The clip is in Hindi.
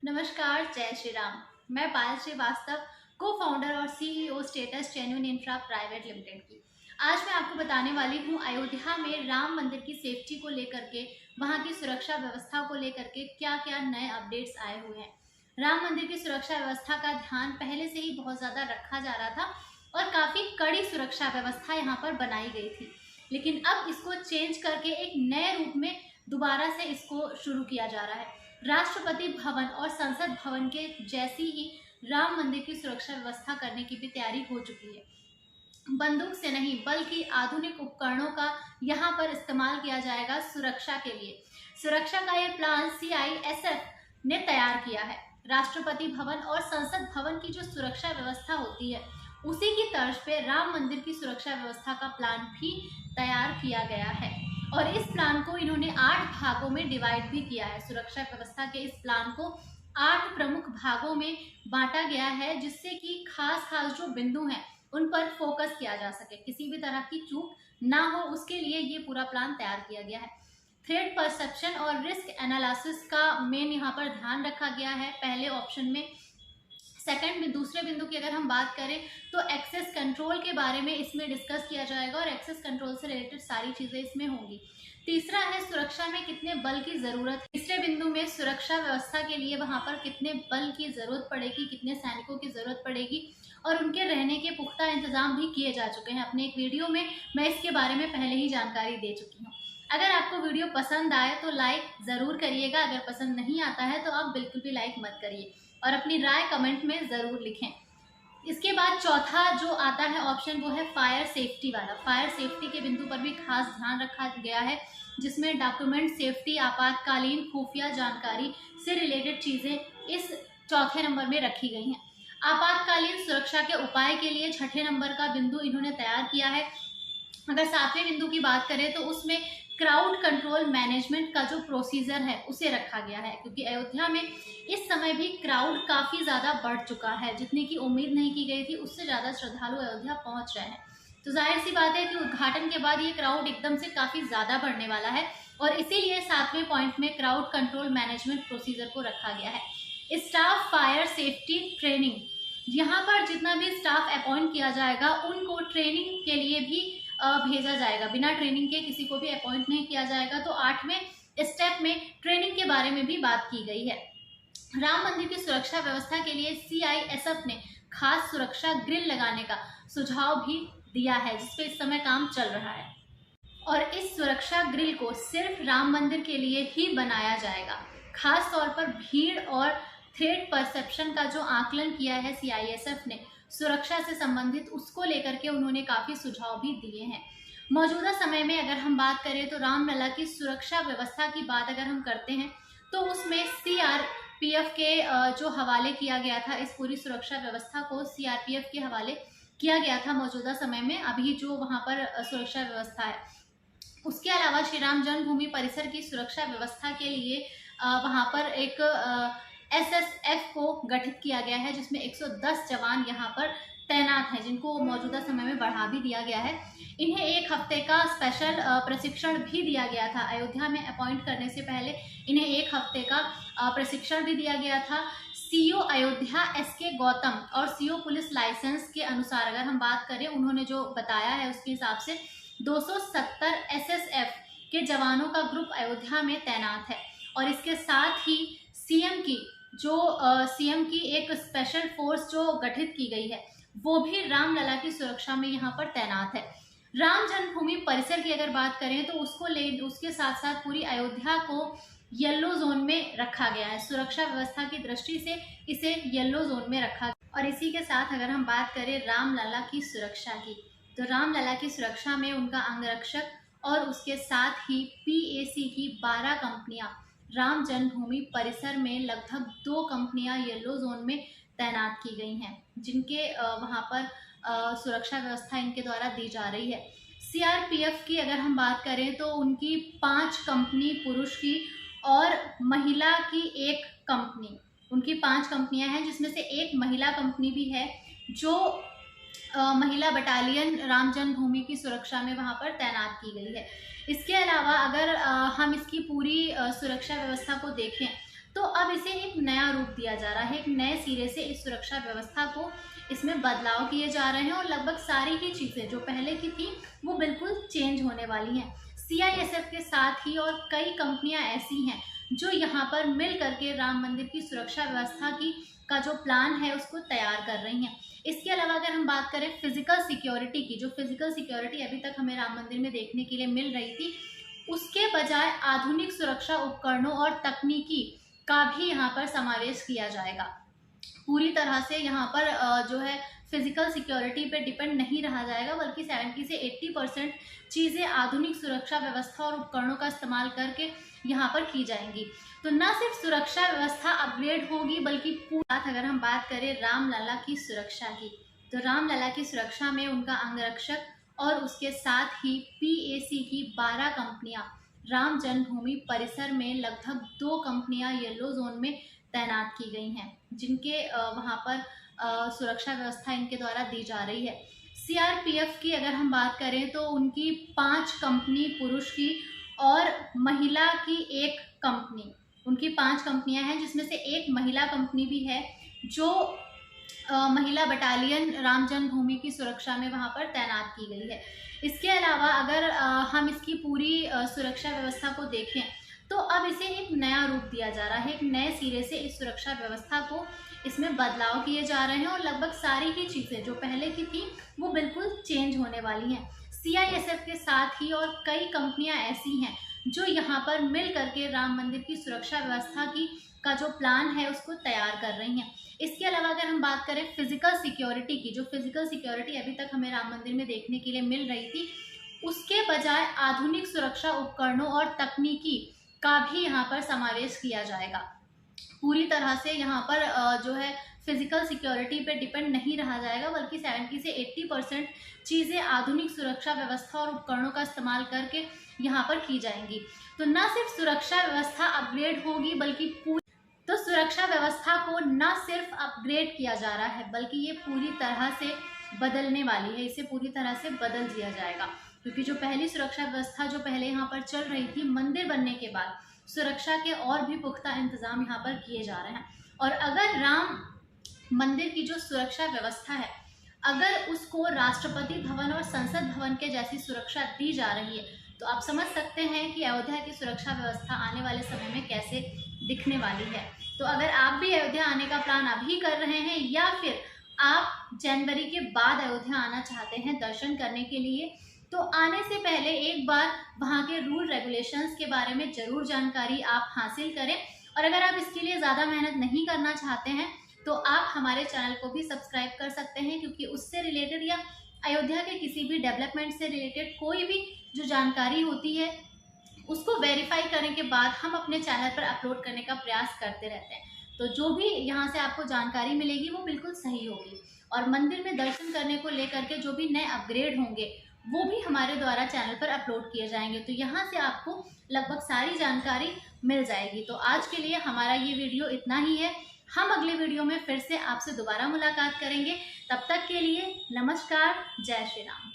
नमस्कार, जय श्री राम। मैं पायल श्रीवास्तव, को फाउंडर और CEO status genuine infra private limited की। आज मैं आपको बताने वाली हूँ अयोध्या में राम मंदिर की सेफ्टी को लेकर के, वहाँ की सुरक्षा व्यवस्था को लेकर के क्या क्या नए अपडेट्स आए हुए हैं। राम मंदिर की सुरक्षा व्यवस्था का ध्यान पहले से ही बहुत ज़्यादा रखा जा रहा था और काफ़ी कड़ी सुरक्षा व्यवस्था यहाँ पर बनाई गई थी, लेकिन अब इसको चेंज करके एक नए रूप में दोबारा से इसको शुरू किया जा रहा है। राष्ट्रपति भवन और संसद भवन के जैसी ही राम मंदिर की सुरक्षा व्यवस्था करने की भी तैयारी हो चुकी है। बंदूक से नहीं बल्कि आधुनिक उपकरणों का यहाँ पर इस्तेमाल किया जाएगा सुरक्षा के लिए। सुरक्षा का ये प्लान CISF ने तैयार किया है। राष्ट्रपति भवन और संसद भवन की जो सुरक्षा व्यवस्था होती है उसी की तर्ज पे राम मंदिर की सुरक्षा व्यवस्था का प्लान भी तैयार किया गया है और इस प्लान को इन्होंने 8 भागों में डिवाइड भी किया है। सुरक्षा व्यवस्था के इस प्लान को 8 प्रमुख भागों में बांटा गया है, जिससे कि खास जो बिंदु हैं उन पर फोकस किया जा सके, किसी भी तरह की चूक ना हो, उसके लिए ये पूरा प्लान तैयार किया गया है। थ्रेट परसेप्शन और रिस्क एनालिसिस का मेन यहाँ पर ध्यान रखा गया है पहले ऑप्शन में। सेकंड में दूसरे बिंदु की अगर हम बात करें तो एक्सेस कंट्रोल के बारे में इसमें डिस्कस किया जाएगा और एक्सेस कंट्रोल से रिलेटेड सारी चीजें इसमें होंगी। तीसरा है सुरक्षा में कितने बल की जरूरत है। तीसरे बिंदु में सुरक्षा व्यवस्था के लिए वहां पर कितने बल की जरूरत पड़ेगी, कितने सैनिकों की जरूरत पड़ेगी और उनके रहने के पुख्ता इंतजाम भी किए जा चुके हैं। अपने एक वीडियो में मैं इसके बारे में पहले ही जानकारी दे चुकी हूँ। अगर आपको वीडियो पसंद आए तो लाइक जरूर करिएगा, अगर पसंद नहीं आता है तो आप बिल्कुल भी लाइक मत करिए और अपनी राय कमेंट में जरूर लिखें। इसके बाद चौथा जो आता है ऑप्शन वो है फायर सेफ्टी वाला। फायर सेफ्टी के बिंदु पर भी खास ध्यान रखा गया है, जिसमें डॉक्यूमेंट सेफ्टी, आपातकालीन खुफिया जानकारी से रिलेटेड चीजें इस चौथे नंबर में रखी गई हैं। आपातकालीन सुरक्षा के उपाय के लिए छठे नंबर का बिंदु इन्होंने तैयार किया है। अगर सातवें बिंदु की बात करें तो उसमें क्राउड कंट्रोल मैनेजमेंट का जो प्रोसीजर है उसे रखा गया है, क्योंकि अयोध्या में इस समय भी क्राउड काफी ज्यादा बढ़ चुका है। जितनी की उम्मीद नहीं की गई थी उससे ज्यादा श्रद्धालु अयोध्या पहुंच रहे हैं। तो जाहिर सी बात है कि उद्घाटन के बाद ये क्राउड एकदम से काफी ज्यादा बढ़ने वाला है और इसीलिए सातवें पॉइंट में क्राउड कंट्रोल मैनेजमेंट प्रोसीजर को रखा गया है। स्टाफ फायर सेफ्टी ट्रेनिंग, यहाँ पर जितना भी स्टाफ अपॉइंट किया जाएगा उनको ट्रेनिंग के लिए भी भेजा जाएगा। बिना ट्रेनिंग के किसी को भी अपॉइंट नहीं किया जाएगा। तो 8वें स्टेप में ट्रेनिंग के बारे में भी बात की गई है। राम मंदिर की सुरक्षा व्यवस्था के लिए CISF ने खास सुरक्षा ग्रिल लगाने का सुझाव भी दिया है, जिसपे इस समय काम चल रहा है और इस सुरक्षा ग्रिल को सिर्फ राम मंदिर के लिए ही बनाया जाएगा। खास तौर पर भीड़ और थ्रेट परसेप्शन का जो आकलन किया है CISF ने सुरक्षा से संबंधित, उसको लेकर के उन्होंने काफी सुझाव भी दिए हैं। मौजूदा समय में अगर हम बात करें तो रामलला की सुरक्षा व्यवस्था की बात अगर हम करते हैं तो उसमें CRPF के जो हवाले किया गया था, इस पूरी सुरक्षा व्यवस्था को CRPF के हवाले किया गया था मौजूदा समय में। अभी जो वहां पर सुरक्षा व्यवस्था है, उसके अलावा श्री राम जन्मभूमि परिसर की सुरक्षा व्यवस्था के लिए वहां पर एक SSF को गठित किया गया है, जिसमें 110 जवान यहाँ पर तैनात हैं, जिनको मौजूदा समय में बढ़ा भी दिया गया है। इन्हें 1 हफ्ते का स्पेशल प्रशिक्षण भी दिया गया था। अयोध्या में अपॉइंट करने से पहले इन्हें 1 हफ्ते का प्रशिक्षण भी दिया गया था। CO अयोध्या SK गौतम और CO पुलिस लाइसेंस के अनुसार अगर हम बात करें, उन्होंने जो बताया है उसके हिसाब से 270 SSF के जवानों का ग्रुप अयोध्या में तैनात है और इसके साथ ही CM की एक स्पेशल फोर्स जो गठित की गई है वो भी रामलला की सुरक्षा में यहाँ पर तैनात है। राम जन्मभूमि परिसर की अगर बात करें तो उसके साथ साथ पूरी अयोध्या को येलो जोन में रखा गया है। सुरक्षा व्यवस्था की दृष्टि से इसे येलो जोन में रखा गया। और इसी के साथ अगर हम बात करें रामलला की सुरक्षा की, तो रामलला की सुरक्षा में उनका अंगरक्षक और उसके साथ ही PAC की 12 कंपनियां, राम जन्मभूमि परिसर में लगभग 2 कंपनियां येलो जोन में तैनात की गई हैं, जिनके वहां पर सुरक्षा व्यवस्था इनके द्वारा दी जा रही है। CRPF की अगर हम बात करें तो उनकी 5 कंपनी पुरुष की और महिला की 1 कंपनी, उनकी 5 कंपनियां हैं, जिसमें से 1 महिला कंपनी भी है जो महिला बटालियन राम जन्मभूमि की सुरक्षा में वहां पर तैनात की गई है। इसके अलावा अगर हम इसकी पूरी सुरक्षा व्यवस्था को देखें तो अब इसे एक नया रूप दिया जा रहा है, एक नए सिरे से इस सुरक्षा व्यवस्था को इसमें बदलाव किए जा रहे हैं और लगभग सारी ही चीज़ें जो पहले की थी वो बिल्कुल चेंज होने वाली हैं। CISF के साथ ही और कई कंपनियां ऐसी हैं जो यहाँ पर मिल करके राम मंदिर की सुरक्षा व्यवस्था की का जो प्लान है उसको तैयार कर रही हैं। इसके अलावा अगर हम बात करें फिजिकल सिक्योरिटी की, जो फिजिकल सिक्योरिटी अभी तक हमें राम मंदिर में देखने के लिए मिल रही थी, उसके बजाय आधुनिक सुरक्षा उपकरणों और तकनीकी का भी यहाँ पर समावेश किया जाएगा। पूरी तरह से यहाँ पर जो है फिजिकल सिक्योरिटी पे डिपेंड नहीं रहा जाएगा, बल्कि 70 से 80% चीज़ें आधुनिक सुरक्षा व्यवस्था और उपकरणों का इस्तेमाल करके यहाँ पर की जाएंगी। तो न सिर्फ सुरक्षा व्यवस्था अपग्रेड होगी, बल्कि अगर हम बात करें रामलला की सुरक्षा की, तो रामलला की सुरक्षा में उनका अंगरक्षक और उसके साथ ही PAC की 12 कंपनियां, राम जन्मभूमि परिसर में लगभग 2 कंपनियां येलो जोन में तैनात की गई हैं, जिनके वहां पर सुरक्षा व्यवस्था इनके द्वारा दी जा रही है। CRPF की अगर हम बात करें तो उनकी 5 कंपनी पुरुष की और महिला की 1 कंपनी, उनकी 5 कंपनियां हैं जिसमें से 1 महिला कंपनी भी है जो महिला बटालियन राम जन्मभूमि की सुरक्षा में वहां पर तैनात की गई है। इसके अलावा अगर हम इसकी पूरी सुरक्षा व्यवस्था को देखें तो अब इसे एक नया रूप दिया जा रहा है, एक नए सिरे से इस सुरक्षा व्यवस्था को इसमें बदलाव किए जा रहे हैं और लगभग सारी ही चीज़ें जो पहले की थी वो बिल्कुल चेंज होने वाली हैं। CISF के साथ ही और कई कंपनियां ऐसी हैं जो यहाँ पर मिल करके राम मंदिर की सुरक्षा व्यवस्था का जो प्लान है उसको तैयार कर रही हैं। इसके अलावा अगर हम बात करें फिजिकल सिक्योरिटी की, जो फिजिकल सिक्योरिटी अभी तक हमें राम मंदिर में देखने के लिए मिल रही थी, उसके बजाय आधुनिक सुरक्षा उपकरणों और तकनीकी का भी यहाँ पर समावेश किया जाएगा। पूरी तरह से यहाँ पर जो है फिजिकल सिक्योरिटी पे डिपेंड नहीं रहा जाएगा, बल्कि 70 से 80% चीज़ें आधुनिक सुरक्षा व्यवस्था और उपकरणों का इस्तेमाल करके यहाँ पर की जाएंगी। तो न सिर्फ सुरक्षा व्यवस्था अपग्रेड होगी, बल्कि सुरक्षा व्यवस्था को न सिर्फ अपग्रेड किया जा रहा है, बल्कि ये पूरी तरह से बदलने वाली है, इसे पूरी तरह से बदल दिया जाएगा। क्योंकि जो पहली सुरक्षा व्यवस्था जो पहले यहाँ पर चल रही थी, मंदिर बनने के बाद सुरक्षा के और भी पुख्ता इंतजाम यहाँ पर किए जा रहे हैं। और अगर राम मंदिर की जो सुरक्षा व्यवस्था है, अगर उसको राष्ट्रपति भवन और संसद भवन के जैसी सुरक्षा दी जा रही है, तो आप समझ सकते हैं कि अयोध्या की सुरक्षा व्यवस्था आने वाले समय में कैसे दिखने वाली है। तो अगर आप भी अयोध्या आने का प्लान अभी कर रहे हैं या फिर आप जनवरी के बाद अयोध्या आना चाहते हैं दर्शन करने के लिए, तो आने से पहले एक बार वहाँ के रूल रेगुलेशंस के बारे में ज़रूर जानकारी आप हासिल करें। और अगर आप इसके लिए ज़्यादा मेहनत नहीं करना चाहते हैं तो आप हमारे चैनल को भी सब्सक्राइब कर सकते हैं, क्योंकि उससे रिलेटेड या अयोध्या के किसी भी डेवलपमेंट से रिलेटेड कोई भी जो जानकारी होती है उसको वेरीफाई करने के बाद हम अपने चैनल पर अपलोड करने का प्रयास करते रहते हैं। तो जो भी यहाँ से आपको जानकारी मिलेगी वो बिल्कुल सही होगी। और मंदिर में दर्शन करने को लेकर के जो भी नए अपग्रेड होंगे वो भी हमारे द्वारा चैनल पर अपलोड किए जाएंगे। तो यहाँ से आपको लगभग सारी जानकारी मिल जाएगी। तो आज के लिए हमारा ये वीडियो इतना ही है। हम अगले वीडियो में फिर से आपसे दोबारा मुलाकात करेंगे। तब तक के लिए नमस्कार, जय श्री राम।